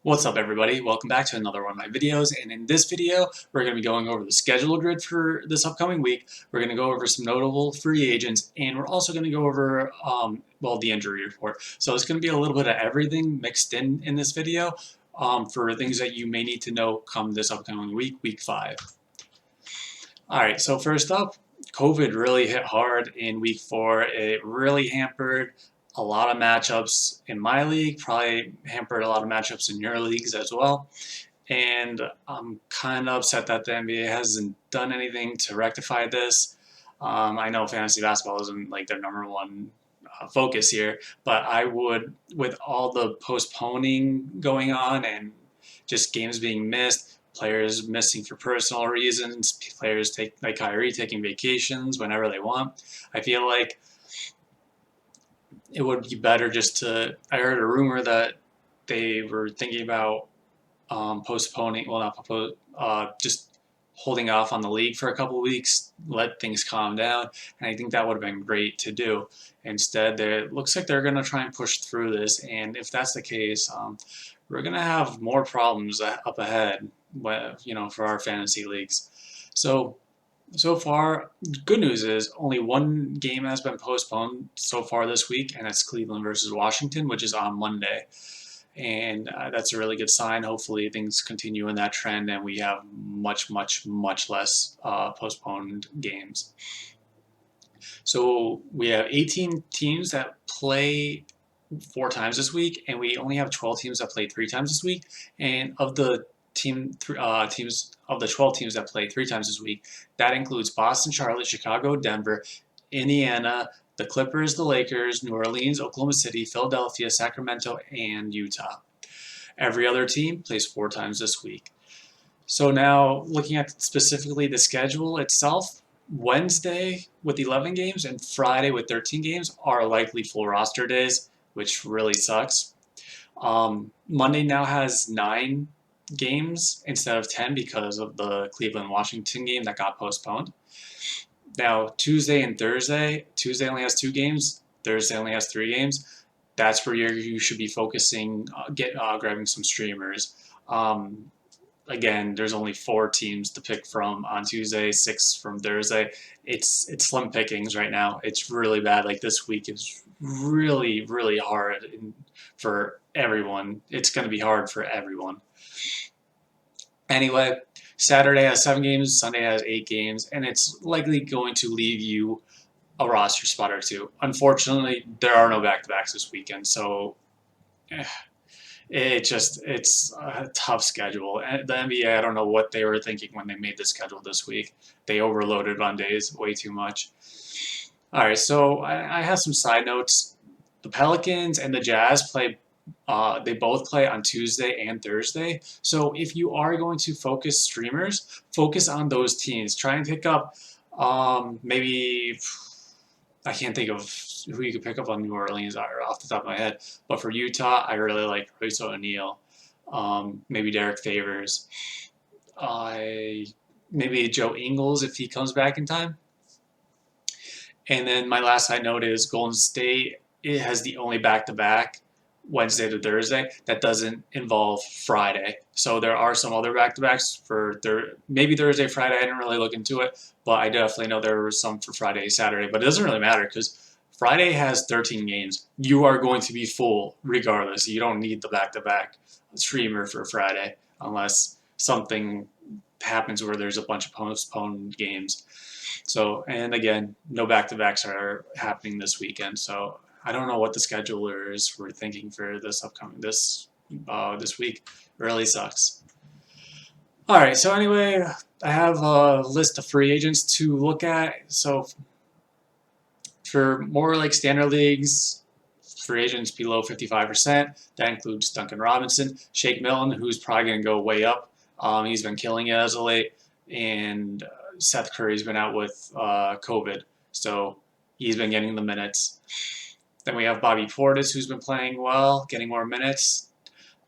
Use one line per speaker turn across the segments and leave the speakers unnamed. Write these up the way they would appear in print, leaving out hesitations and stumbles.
What's up everybody? Welcome back to another one of my videos, and in this video we're going to be going over the schedule grid for this upcoming week. We're going to go over some notable free agents, and we're also going to go over the injury report. So it's going to be a little bit of everything mixed in this video for things that you may need to know come this upcoming week, week 5. Alright, so first up, COVID really hit hard in week 4. It really hampered a lot of matchups in my league, probably hampered a lot of matchups in your leagues as well. And I'm kind of upset that the NBA hasn't done anything to rectify this. I know fantasy basketball isn't like their number one focus here, but I would, with all the postponing going on and just games being missed, players missing for personal reasons, players like Kyrie taking vacations whenever they want, I feel like it would be better just to. I heard a rumor that they were thinking about postponing, well, not postpone, just holding off on the league for a couple of weeks, let things calm down, and I think that would have been great to do. Instead, it looks like they're going to try and push through this, and if that's the case, we're going to have more problems up ahead, for our fantasy leagues. So far, good news is only one game has been postponed so far this week, and it's Cleveland versus Washington, which is on Monday. And that's a really good sign. Hopefully, things continue in that trend, and we have much, much, much less postponed games. So we have 18 teams that play 4 times this week, and we only have 12 teams that play 3 times this week. And of the teams of the 12 teams that play 3 times this week, that includes Boston, Charlotte, Chicago, Denver, Indiana, the Clippers, the Lakers, New Orleans, Oklahoma City, Philadelphia, Sacramento, and Utah. Every other team plays 4 times this week. So now looking at specifically the schedule itself, Wednesday with 11 games and Friday with 13 games are likely full roster days, which really sucks. Monday now has 9 games instead of 10 because of the Cleveland-Washington game that got postponed. Now, Tuesday and Thursday, Tuesday only has 2 games, Thursday only has 3 games. That's where you should be focusing, grabbing some streamers. Again, there's only 4 teams to pick from on Tuesday, 6 from Thursday. It's slim pickings right now. It's really bad. Like this week is really, really hard for everyone. It's going to be hard for everyone. Anyway, Saturday has 7 games, Sunday has 8 games, and it's likely going to leave you a roster spot or 2. Unfortunately, there are no back-to-backs this weekend, so it's a tough schedule. And the NBA, I don't know what they were thinking when they made the schedule this week. They overloaded on days way too much. All right, so I have some side notes. The Pelicans and the Jazz play. They both play on Tuesday and Thursday. So if you are going to focus streamers, focus on those teams. Try and pick up maybe. I can't think of who you could pick up on New Orleans off the top of my head. But for Utah, I really like Royce O'Neal, maybe Derek Favors, maybe Joe Ingles if he comes back in time. And then my last side note is Golden State. It has the only back-to-back Wednesday to Thursday that doesn't involve Friday. So there are some other back-to-backs for maybe Thursday, Friday. I didn't really look into it, but I definitely know there were some for Friday, Saturday. But it doesn't really matter because Friday has 13 games. You are going to be full regardless. You don't need the back-to-back streamer for Friday unless something happens where there's a bunch of postponed games. So, and again, no back-to-backs are happening this weekend. So I don't know what the schedulers were thinking for this week. It really sucks. All right. So anyway, I have a list of free agents to look at. So for more like standard leagues, free agents below 55%. That includes Duncan Robinson, Shake Milton, who's probably going to go way up. He's been killing it as of late, and Seth Curry's been out with COVID, so he's been getting the minutes. Then we have Bobby Portis, who's been playing well, getting more minutes.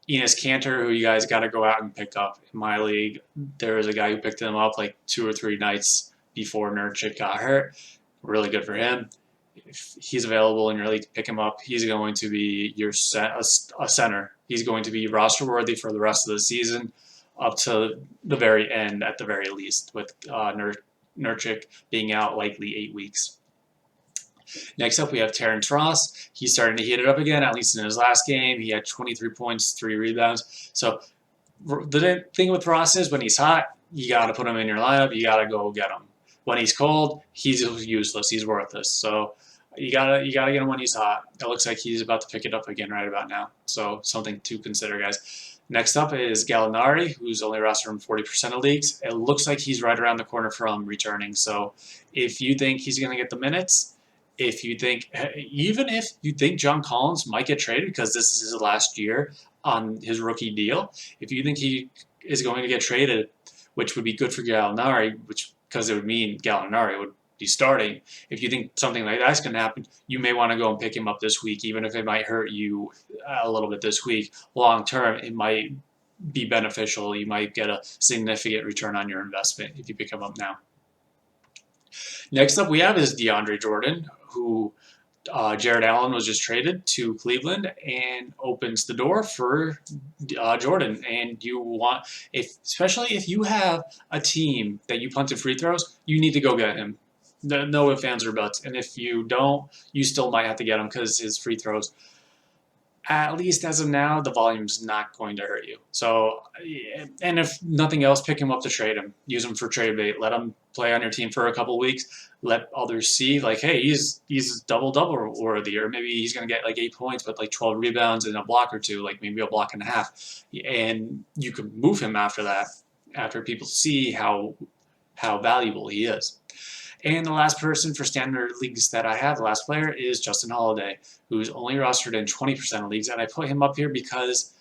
Enes Kanter, who you guys got to go out and pick up. In my league, there was a guy who picked him up like 2 or 3 nights before Nurkic got hurt. Really good for him. if he's available in your league, pick him up. He's going to be your a center. He's going to be roster worthy for the rest of the season, up to the very end at the very least, with Nurkic being out likely 8 weeks. Next up, we have Terrence Ross. He's starting to heat it up again, at least in his last game. He had 23 points, 3 rebounds. So the thing with Ross is when he's hot, you got to put him in your lineup. You got to go get him. When he's cold, he's useless. He's worthless. So you gotta get him when he's hot. It looks like he's about to pick it up again right about now. So something to consider, guys. Next up is Gallinari, who's only rostered in 40% of leagues. It looks like he's right around the corner from returning. So if you think he's going to get the minutes, even if you think John Collins might get traded because this is his last year on his rookie deal, if you think he is going to get traded, which would be good for Gallinari, because it would mean Gallinari would be starting. If you think something like that's going to happen, you may want to go and pick him up this week, even if it might hurt you a little bit this week. Long term, it might be beneficial. You might get a significant return on your investment if you pick him up now. Next up we have is DeAndre Jordan, who Jared Allen was just traded to Cleveland, and opens the door for Jordan. And you want, especially if you have a team that you punted free throws, you need to go get him. No ifs, ands, or buts. And if you don't, you still might have to get him because his free throws, at least as of now, the volume's not going to hurt you. So, and if nothing else, pick him up to trade him. Use him for trade bait. Let him play on your team for a couple weeks. Let others see, like, hey, he's double worthy, or maybe he's going to get like 8 points, but like 12 rebounds and a block or two, like maybe a block and a half. And you can move him after that, after people see how valuable he is. And the last person for standard leagues that I have, the last player, is Justin Holiday, who's only rostered in 20% of leagues. And I put him up here because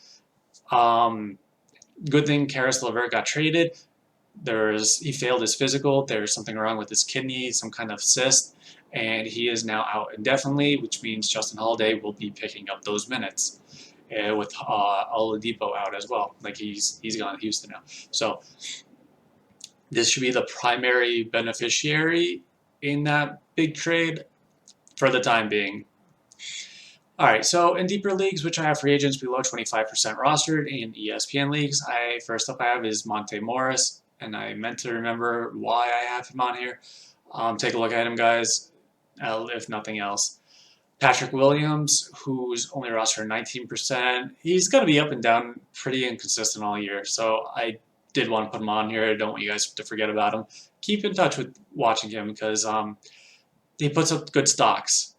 good thing Caris LeVert got traded. He failed his physical. There's something wrong with his kidney, some kind of cyst, and he is now out indefinitely, which means Justin Holiday will be picking up those minutes with Oladipo out as well. Like he's gone to Houston now. So this should be the primary beneficiary in that big trade for the time being. All right, so in deeper leagues, which I have free agents below 25% rostered, in ESPN leagues, first up I have is Monte Morris, and I meant to remember why I have him on here. Take a look at him, guys, if nothing else. Patrick Williams, who's only rostered 19%, he's going to be up and down, pretty inconsistent all year, so I did want to put him on here. I don't want you guys to forget about him. Keep in touch with watching him because he puts up good stocks.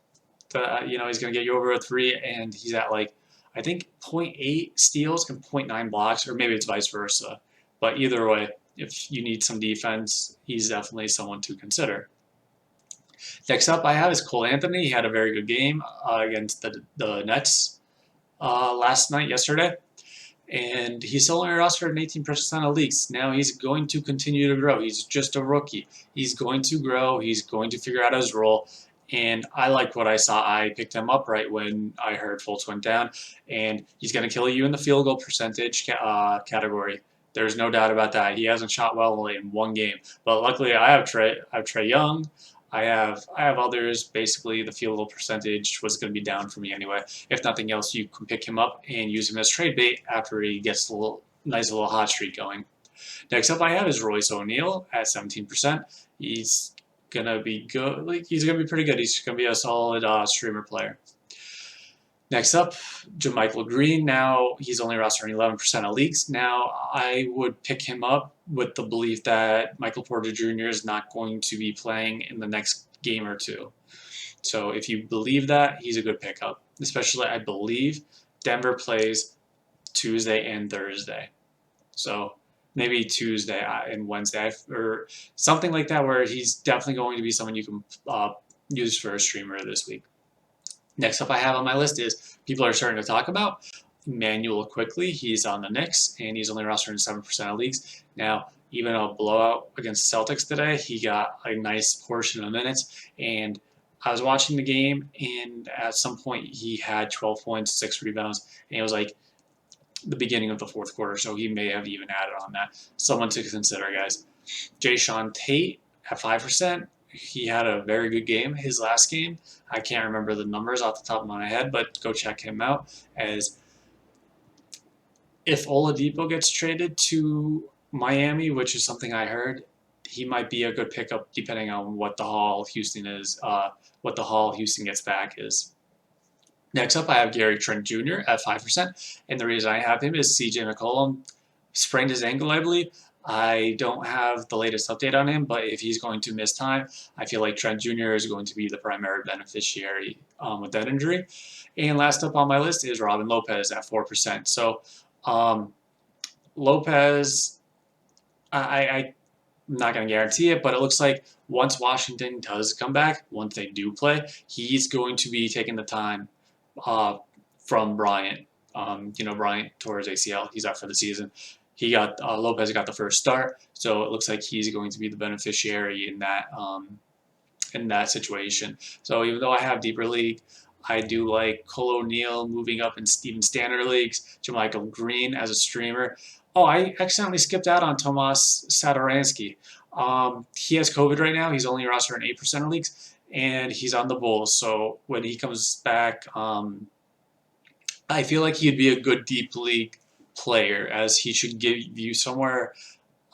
He's going to get you over a 3, and he's at like, I think 0.8 steals and 0.9 blocks, or maybe it's vice versa. But either way, if you need some defense, he's definitely someone to consider. Next up I have is Cole Anthony. He had a very good game against the Nets yesterday. And he's only rostered in 18% of leagues. Now he's going to continue to grow. He's just a rookie. He's going to grow. He's going to figure out his role. And I like what I saw. I picked him up right when I heard Fultz went down. And he's going to kill you in the field goal percentage category. There's no doubt about that. He hasn't shot well in one game. But luckily I have Trae Young. I have others. Basically, the field goal percentage was going to be down for me anyway. If nothing else, you can pick him up and use him as trade bait after he gets a nice little hot streak going. Next up I have is Royce O'Neal at 17%. He's going to be good. He's going to be pretty good. He's going to be a solid streamer player. Next up, JaMychal Green. Now he's only rostering 11% of leagues. Now I would pick him up with the belief that Michael Porter Jr. is not going to be playing in the next game or two. So if you believe that, he's a good pickup. Especially, I believe Denver plays Tuesday and Thursday. So maybe Tuesday and Wednesday or something like that, where he's definitely going to be someone you can use for a streamer this week. Next up I have on my list is people are starting to talk about Immanuel Quickley. He's on the Knicks, and he's only rostered in 7% of leagues. Now, even a blowout against the Celtics today, he got a nice portion of minutes. And I was watching the game, and at some point he had 12 points, 6 rebounds, and it was like the beginning of the fourth quarter, so he may have even added on that. Someone to consider, guys. Jae'Sean Tate at 5%. he had a very good game his last game. I can't remember the numbers off the top of my head, but go check him out. As if Oladipo gets traded to Miami, which is something I heard, he might be a good pickup depending on what the haul Houston is, what the haul Houston gets back is. Next up, I have Gary Trent Jr. at 5%, and the reason I have him is CJ McCollum sprained his ankle, I believe. I don't have the latest update on him, but if he's going to miss time, I feel like Trent Jr. is going to be the primary beneficiary with that injury. And last up on my list is Robin Lopez at 4%. So um, Lopez, I'm not going to guarantee it, but it looks like once Washington does come back, once they do play, he's going to be taking the time from Bryant. Bryant tore his ACL. He's out for the season. Lopez got the first start, so it looks like he's going to be the beneficiary in that situation. So even though I have deeper league, I do like Cole O'Neal moving up in even standard leagues. JaMychal Green as a streamer. Oh, I accidentally skipped out on Tomas Satoransky. He has COVID right now. He's only rostered in 8% of leagues, and he's on the Bulls. So when he comes back, I feel like he'd be a good deep league player, as he should give you somewhere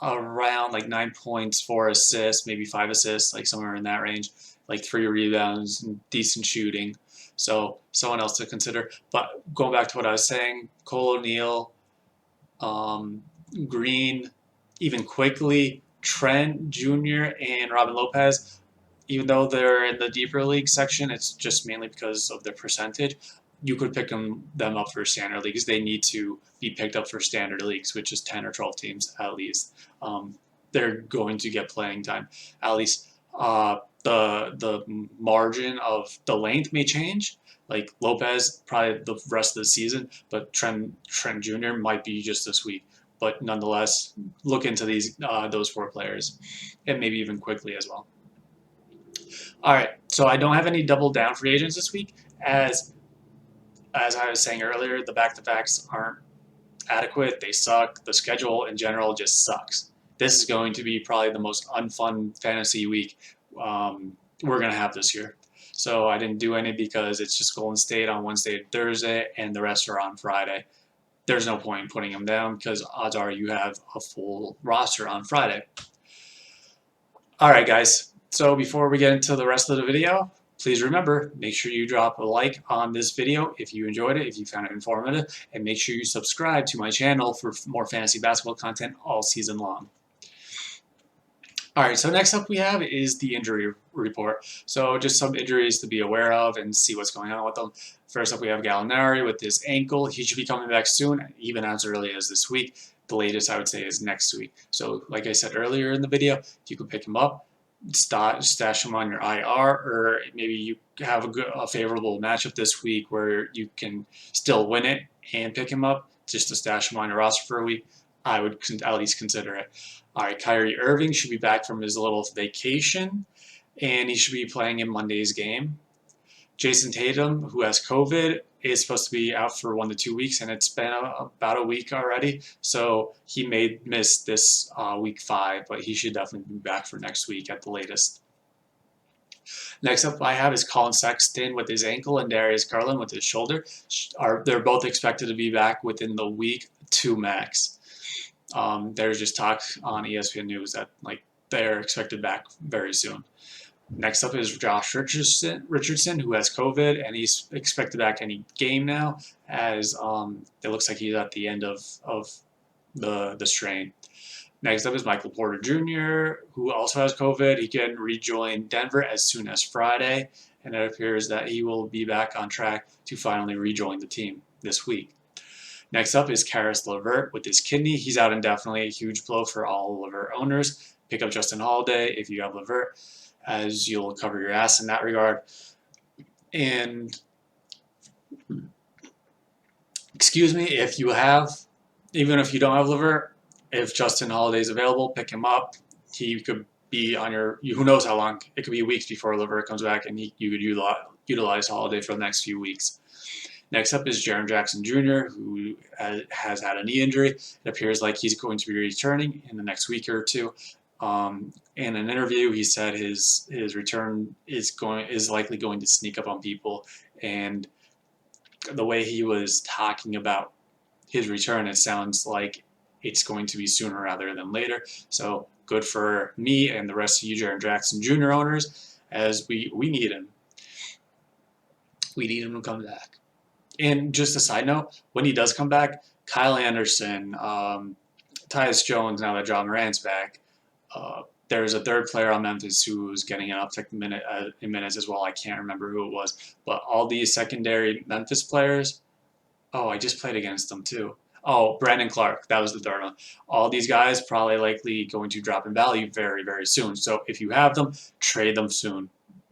around like 9 points, 4 assists, maybe 5 assists, like somewhere in that range, like 3 rebounds and decent shooting. So someone else to consider. But going back to what I was saying, Cole O'Neal, Green, even Quickly, Trent Jr., and Robin Lopez, even though they're in the deeper league section, it's just mainly because of their percentage. You could pick them up for standard leagues. They need to be picked up for standard leagues, which is 10 or 12 teams at least. They're going to get playing time. At least the margin of the length may change. Like Lopez, probably the rest of the season, but Trent Jr. might be just this week. But nonetheless, look into those 4 players, and maybe even Quickly as well. All right, so I don't have any double down free agents this week, as I was saying earlier, the back-to-backs aren't adequate. They suck. The schedule in general just sucks. This is going to be probably the most unfun fantasy week we're going to have this year. So I didn't do any because it's just Golden State on Wednesday and Thursday, and the rest are on Friday. There's no point in putting them down because odds are you have a full roster on Friday. All right, guys. So before we get into the rest of the video, please remember, make sure you drop a like on this video if you enjoyed it, if you found it informative, and make sure you subscribe to my channel for more fantasy basketball content all season long. All right, so next up we have is the injury report. So just some injuries to be aware of and see what's going on with them. First up, we have Gallinari with his ankle. He should be coming back soon, even as early as this week. The latest, I would say, is next week. So like I said earlier in the video, you can pick him up, stash him on your IR, or maybe you have a favorable matchup this week where you can still win it and pick him up just to stash him on your roster for a week. I would at least consider it. All right, Kyrie Irving should be back from his little vacation, and he should be playing in Monday's game. Jason Tatum, who has COVID, is supposed to be out for 1 to 2 weeks, and it's been about a week already. So he may miss this week 5, but he should definitely be back for next week at the latest. Next up I have is Colin Sexton with his ankle and Darius Garland with his shoulder. They're both expected to be back within the week 2 max. There's just talk on ESPN News that they're expected back very soon. Next up is Josh Richardson, who has COVID, and he's expected back any game now, as it looks like he's at the end of the strain. Next up is Michael Porter Jr., who also has COVID. He can rejoin Denver as soon as Friday, and it appears that he will be back on track to finally rejoin the team this week. Next up is Caris LeVert with his kidney. He's out indefinitely, a huge blow for all LeVert owners. Pick up Justin Holiday if you have LeVert, as you'll cover your ass in that regard. And excuse me, even if you don't have LeVert, if Justin Holiday is available, pick him up. He could be on who knows how long. It could be weeks before LeVert comes back, and you could utilize Holiday for the next few weeks. Next up is Jaren Jackson Jr., who has had a knee injury. It appears like he's going to be returning in the next week or 2. In an interview, he said his return is likely going to sneak up on people, and the way he was talking about his return, it sounds like it's going to be sooner rather than later. So good for me and the rest of you Jaren Jackson Jr. owners, as we need him. We need him to come back. And just a side note, when he does come back, Kyle Anderson, Tyus Jones, now that John Morant's back, there's a third player on Memphis who's getting an uptick in minutes as well. I can't remember who it was, but all these secondary Memphis players. Oh, I just played against them too. Oh, Brandon Clark, that was the third one. All these guys probably likely going to drop in value very, very soon. So if you have them, trade them soon.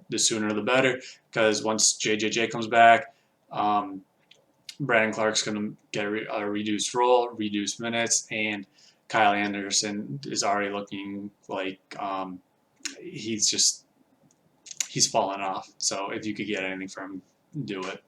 The sooner the better, because once JJJ comes back, Brandon Clark's going to get a reduced role, reduced minutes, and Kyle Anderson is already looking like he's fallen off. So if you could get anything from him, do it.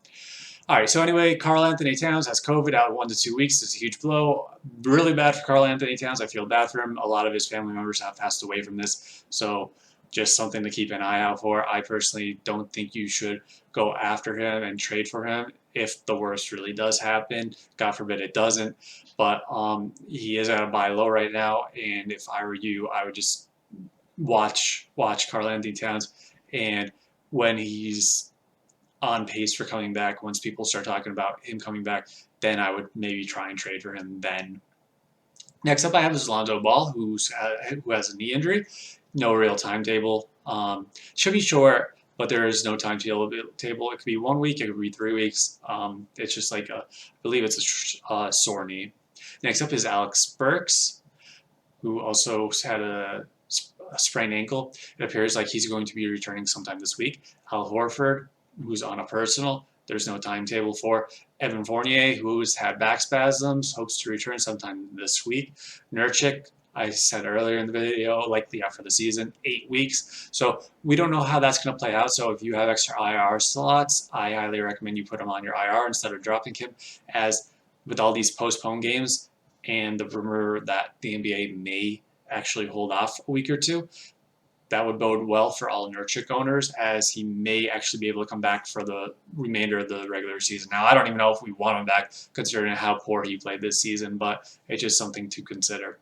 All right, so anyway, Karl-Anthony Towns has COVID out 1 to 2 weeks. It's a huge blow. Really bad for Karl-Anthony Towns. I feel bad for him. A lot of his family members have passed away from this. So just something to keep an eye out for. I personally don't think you should go after him and trade for him if the worst really does happen. God forbid it doesn't. But he is at a buy low right now, and if I were you, I would just watch Karl-Anthony Towns, and when he's on pace for coming back, once people start talking about him coming back, then I would maybe try and trade for him then. Next up I have is Lonzo Ball, who has a knee injury. No real timetable. Should be short, but there is no timetable. It could be 1 week, it could be 3 weeks. It's just like I believe it's a sore knee. Next up is Alex Burks, who also had a sprained ankle. It appears like he's going to be returning sometime this week. Al Horford, who's on a personal, there's no timetable for. Evan Fournier, who's had back spasms, hopes to return sometime this week. Nurkic, I said earlier in the video, likely out for the season, 8 weeks. So we don't know how that's going to play out. So if you have extra IR slots, I highly recommend you put them on your IR instead of dropping him, as with all these postponed games and the rumor that the NBA may actually hold off a week or two, that would bode well for all Nurkic owners, as he may actually be able to come back for the remainder of the regular season. Now, I don't even know if we want him back, considering how poor he played this season, but it's just something to consider.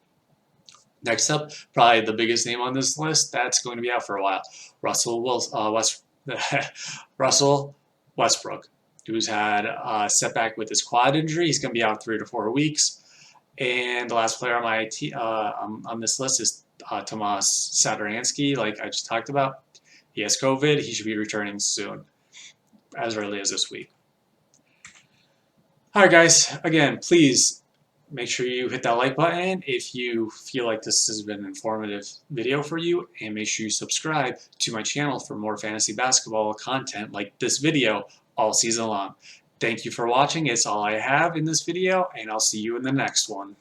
Next up, probably the biggest name on this list that's going to be out for a while, Russell Westbrook, who's had a setback with his quad injury. He's going to be out 3 to 4 weeks. And the last player on my on this list is Tomas Satoransky, like I just talked about. He has COVID. He should be returning soon, as early as this week. All right, guys. Again, please make sure you hit that like button if you feel like this has been an informative video for you, and make sure you subscribe to my channel for more fantasy basketball content like this video all season long. Thank you for watching. It's all I have in this video, and I'll see you in the next one.